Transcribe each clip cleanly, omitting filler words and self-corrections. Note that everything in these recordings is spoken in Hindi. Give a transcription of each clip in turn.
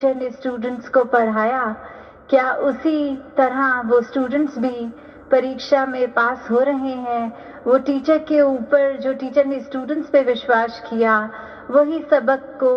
टीचर ने स्टूडेंट्स को पढ़ाया, क्या उसी तरह वो स्टूडेंट्स भी परीक्षा में पास हो रहे हैं? वो टीचर के ऊपर जो टीचर ने स्टूडेंट्स पे विश्वास किया, वही सबक को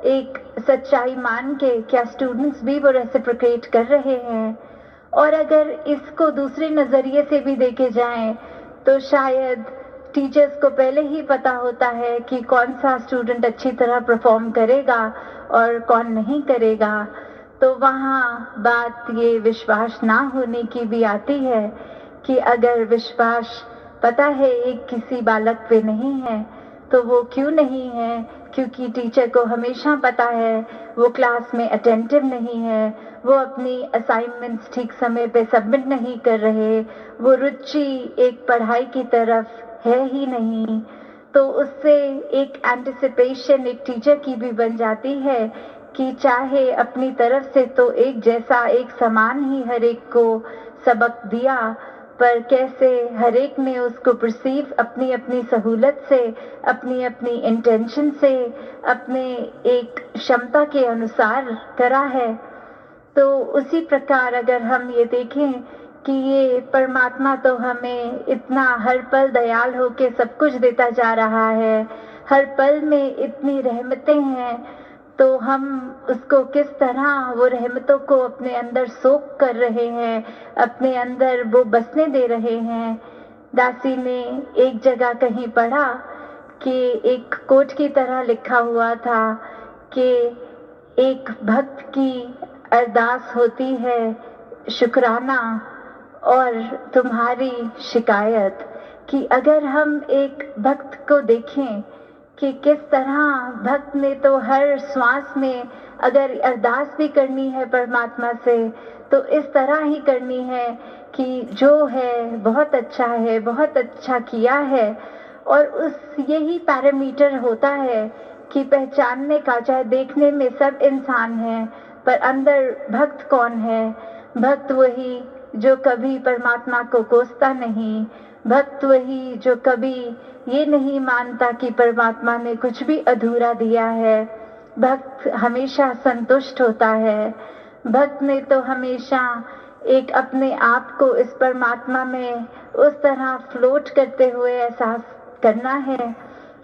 एक सच्चाई मान के क्या स्टूडेंट्स भी वो रेसिप्रोकेट कर रहे हैं? और अगर इसको दूसरे नज़रिए से भी देखे जाएँ, तो शायद टीचर्स को पहले ही पता होता है कि कौन-सा स्टूडेंट अच्छी तरह परफ़ॉर्म करेगा और कौन नहीं करेगा। तो वहाँ बात ये विश्वास ना होने की भी आती है कि अगर विश्वास पता है एक किसी बालक पे नहीं है, तो वो क्यों नहीं है? क्योंकि टीचर को हमेशा पता है वो क्लास में अटेंटिव नहीं है, वो अपनी असाइनमेंट्स ठीक समय पे सबमिट नहीं कर रहे, वो रुचि एक पढ़ाई की तरफ है ही नहीं। तो उससे एक एंटिसिपेशन एक टीचर की भी बन जाती है कि चाहे अपनी तरफ से तो एक जैसा, एक समान ही हर एक को सबक दिया, पर कैसे हर एक ने उसको परसीव अपनी-अपनी सहूलत से, अपनी-अपनी इंटेंशन से, अपने एक क्षमता के अनुसार करा है। तो उसी प्रकार अगर हम ये देखें कि ये परमात्मा तो हमें इतना हर पल दयाल होके सब कुछ देता जा रहा है, हर पल में इतनी रहमतें हैं, तो हम उसको किस तरह वो रहमतों को अपने अंदर सोख कर रहे हैं, अपने अंदर वो बसने दे रहे हैं। दासी ने एक जगह कहीं पढ़ा कि एक कोट की तरह लिखा हुआ था कि एक भक्त की अरदास होती है शुक्राना और तुम्हारी शिकायत, कि अगर हम एक भक्त को देखें कि किस तरह भक्त ने तो हर श्वास में अगर अरदास भी करनी है परमात्मा से, तो इस तरह ही करनी है कि जो है बहुत अच्छा है, बहुत अच्छा किया है। और उस यही पैरामीटर होता है कि पहचानने का, चाहे देखने में सब इंसान हैं, पर अंदर भक्त कौन है? भक्त वही जो कभी परमात्मा को कोसता नहीं, भक्त वही जो कभी ये नहीं मानता कि परमात्मा ने कुछ भी अधूरा दिया है। भक्त हमेशा संतुष्ट होता है। भक्त ने तो हमेशा एक अपने आप को इस परमात्मा में उस तरह फ्लोट करते हुए एहसास करना है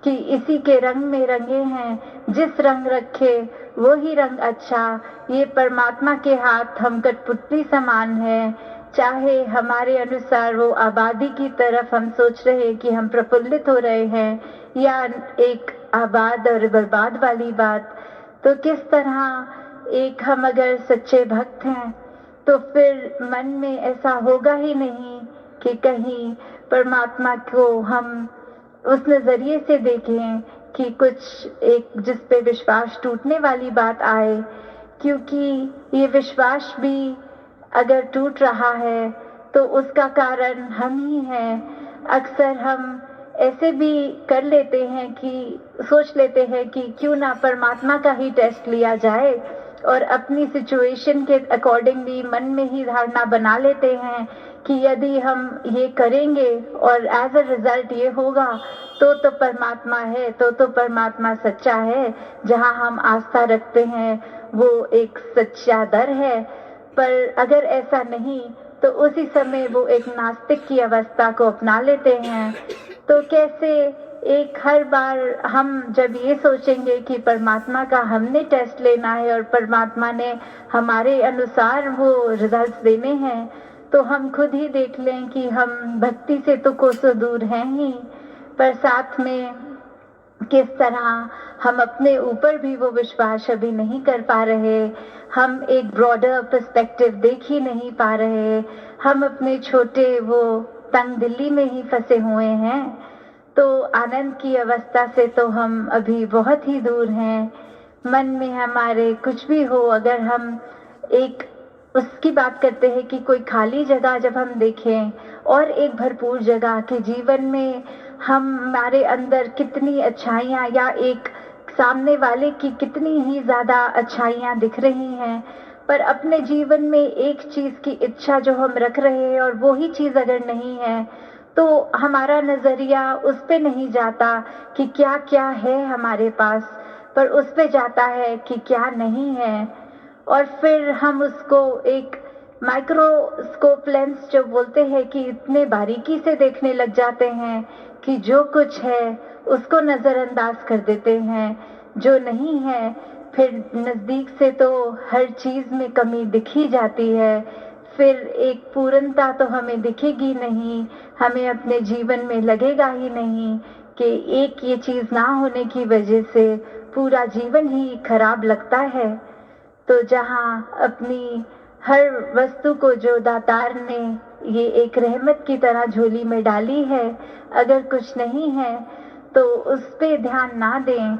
कि इसी के रंग में रंगे हैं, जिस रंग रखे वो ही रंग अच्छा। ये परमात्मा के हाथ हम कठपुतली समान है, चाहे हमारे अनुसार वो आबादी की तरफ हम सोच रहे हैं कि हम प्रफुल्लित हो रहे हैं, या एक आबाद और बर्बाद वाली बात। तो किस तरह एक हम अगर सच्चे भक्त हैं, तो फिर मन में ऐसा होगा ही नहीं कि कहीं परमात्मा को हम उस नज़रिए से देखें कि कुछ एक जिस पे विश्वास टूटने वाली बात आए, क्योंकि ये विश्वास भी अगर टूट रहा है तो उसका कारण हम ही हैं। अक्सर हम ऐसे भी कर लेते हैं कि सोच लेते हैं कि क्यों ना परमात्मा का ही टेस्ट लिया जाए, और अपनी सिचुएशन के अकॉर्डिंगली मन में ही धारणा बना लेते हैं कि यदि हम ये करेंगे और एज अ रिजल्ट ये होगा, तो परमात्मा है, तो परमात्मा सच्चा है। जहाँ हम आस्था रखते हैं वो एक सच्चा दर है। पर अगर ऐसा नहीं, तो उसी समय वो एक नास्तिक की अवस्था को अपना लेते हैं। तो कैसे एक हर बार हम जब ये सोचेंगे कि परमात्मा का हमने टेस्ट लेना है और परमात्मा ने हमारे अनुसार वो रिजल्ट्स देने हैं, तो हम खुद ही देख लें कि हम भक्ति से तो कोसों दूर हैं ही, पर साथ में किस तरह हम अपने ऊपर भी वो विश्वास अभी नहीं कर पा रहे। हम एक ब्रॉडर पर्सपेक्टिव देख ही नहीं पा रहे। हम अपने छोटे वो तंग दिल्ली में ही फंसे हुए हैं। तो आनंद की अवस्था से तो हम अभी बहुत ही दूर हैं। मन में हमारे कुछ भी हो, अगर हम एक उसकी बात करते हैं कि कोई खाली जगह जब हम देखें और एक भरपूर जगह के जीवन में हमारे अंदर कितनी अच्छाइयाँ या एक सामने वाले की कितनी ही ज़्यादा अच्छाइयाँ दिख रही हैं, पर अपने जीवन में एक चीज़ की इच्छा जो हम रख रहे हैं और वो ही चीज़ अगर नहीं है, तो हमारा नज़रिया उस पे नहीं जाता कि क्या-क्या है हमारे पास, पर उस पे जाता है कि क्या नहीं है। और फिर हम उसको एक माइक्रोस्कोप लेंस जो बोलते हैं कि इतने बारीकी से देखने लग जाते हैं कि जो कुछ है उसको नज़रअंदाज कर देते हैं, जो नहीं है फिर नज़दीक से तो हर चीज़ में कमी दिख ही जाती है, फिर एक पूर्णता तो हमें दिखेगी नहीं, हमें अपने जीवन में लगेगा ही नहीं कि एक ये चीज़ ना होने की वजह से पूरा जीवन ही खराब लगता है। तो जहाँ अपनी हर वस्तु को जो दातार ने ये एक रहमत की तरह झोली में डाली है, अगर कुछ नहीं है तो उस पे ध्यान ना दें,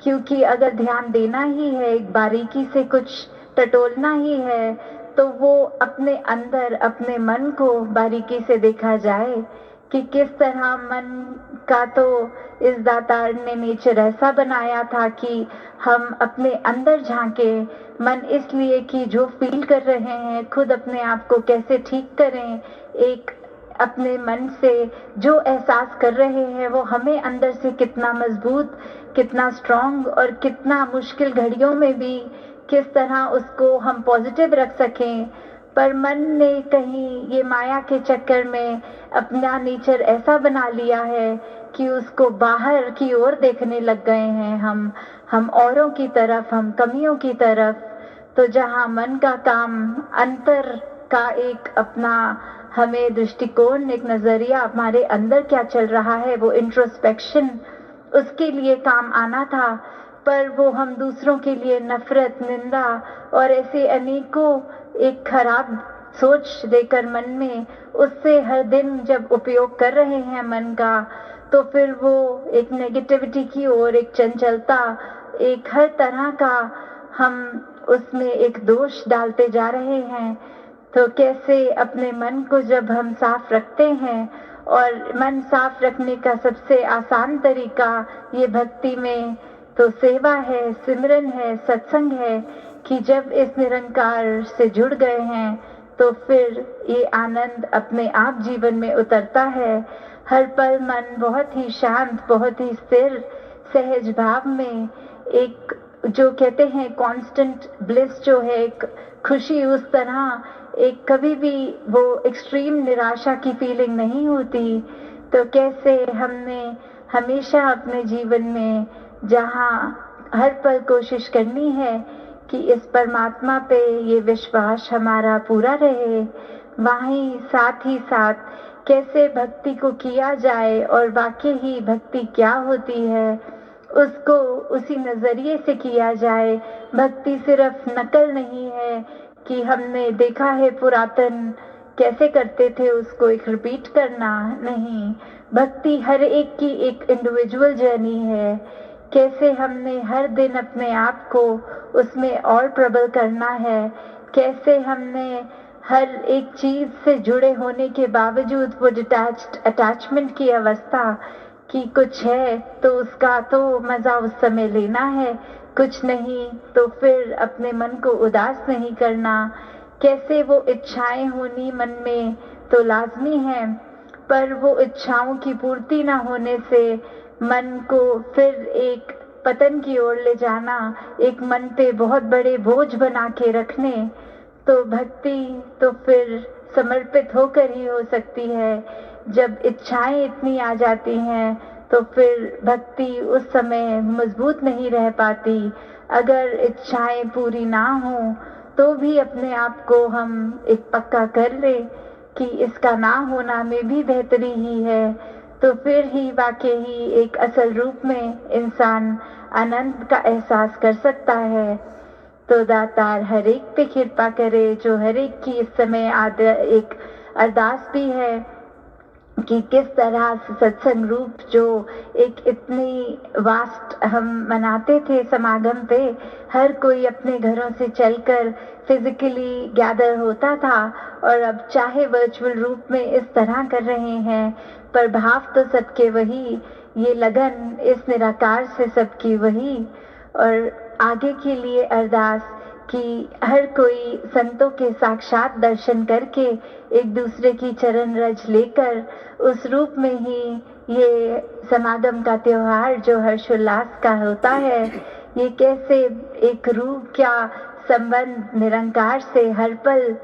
क्योंकि अगर ध्यान देना ही है, एक बारीकी से कुछ टटोलना ही है, तो वो अपने अंदर अपने मन को बारीकी से देखा जाए कि किस तरह मन का तो इस दातार ने नेचर ऐसा बनाया था कि हम अपने अंदर झांके, मन इसलिए कि जो फील कर रहे हैं खुद अपने आप को कैसे ठीक करें, एक अपने मन से जो एहसास कर रहे हैं वो हमें अंदर से कितना मजबूत, कितना स्ट्रांग और कितना मुश्किल घड़ियों में भी किस तरह उसको हम पॉजिटिव रख सकें। पर मन ने कहीं ये माया के चक्कर में अपना नेचर ऐसा बना लिया है कि उसको बाहर की ओर देखने लग गए हैं हम औरों की तरफ, हम कमियों की तरफ। तो जहाँ मन का काम अंतर का एक अपना हमें दृष्टिकोण, एक नजरिया, हमारे अंदर क्या चल रहा है वो इंट्रोस्पेक्शन, उसके लिए काम आना था, पर वो हम दूसरों के लिए नफरत, निंदा और ऐसे अनेकों एक खराब सोच लेकर मन में उससे हर दिन जब उपयोग कर रहे हैं मन का, तो फिर वो एक नेगेटिविटी की ओर, एक चंचलता, एक हर तरह का हम उसमें एक दोष डालते जा रहे हैं। तो कैसे अपने मन को जब हम साफ रखते हैं, और मन साफ रखने का सबसे आसान तरीका ये भक्ति में तो सेवा है, सिमरन है, सत्संग है, कि जब इस निरंकार से जुड़ गए हैं तो फिर ये आनंद अपने आप जीवन में उतरता है। हर पल मन बहुत ही शांत, बहुत ही स्थिर, सहज भाव में एक जो कहते हैं कांस्टेंट ब्लिस जो है, एक खुशी, उस तरह एक कभी भी वो एक्सट्रीम निराशा की फीलिंग नहीं होती। तो कैसे हमने हमेशा अपने जीवन में जहाँ हर पल कोशिश करनी है कि इस परमात्मा पे ये विश्वास हमारा पूरा रहे, वहीं साथ ही साथ कैसे भक्ति को किया जाए और वाकई ही भक्ति क्या होती है उसको उसी नजरिए से किया जाए। भक्ति सिर्फ नकल नहीं है कि हमने देखा है पुरातन कैसे करते थे उसको एक रिपीट करना, नहीं, भक्ति हर एक की एक इंडिविजुअल जर्नी है। कैसे हमने हर दिन अपने आप को उसमें और प्रबल करना है, कैसे हमने हर एक चीज से जुड़े होने के बावजूद वो डिटैच्ड अटैचमेंट की अवस्था कि कुछ है तो उसका तो मजा उस समय लेना है, कुछ नहीं तो फिर अपने मन को उदास नहीं करना। कैसे वो इच्छाएं होनी मन में तो लाजमी है, पर वो इच्छाओं की पूर्ति ना होने से मन को फिर एक पतन की ओर ले जाना, एक मन पे बहुत बड़े बोझ बना के रखने। तो भक्ति तो फिर समर्पित होकर ही हो सकती है। जब इच्छाएं इतनी आ जाती हैं तो फिर भक्ति उस समय मजबूत नहीं रह पाती। अगर इच्छाएं पूरी ना हो तो भी अपने आप को हम एक पक्का कर ले कि इसका ना होना में भी बेहतरी ही है, तो फिर ही वाकई ही एक असल रूप में इंसान आनंद का एहसास कर सकता है। तो दातार हर एक पे कृपा करे, जो हर एक की इस समय एक अरदास भी है कि किस तरह से सत्संग रूप जो एक इतनी वास्ट हम मनाते थे समागम पे, हर कोई अपने घरों से चलकर फिजिकली गैदर होता था, और अब चाहे वर्चुअल रूप में इस तरह कर रहे हैं, पर भाव तो सबके वही, ये लगन इस निराकार से सबकी वही। और आगे के लिए अरदास कि हर कोई संतों के साक्षात दर्शन करके एक दूसरे की चरण रज लेकर उस रूप में ही ये समागम का त्योहार जो हर्षोल्लास का होता है, ये कैसे एक रूह क्या संबंध निरंकार से हर पल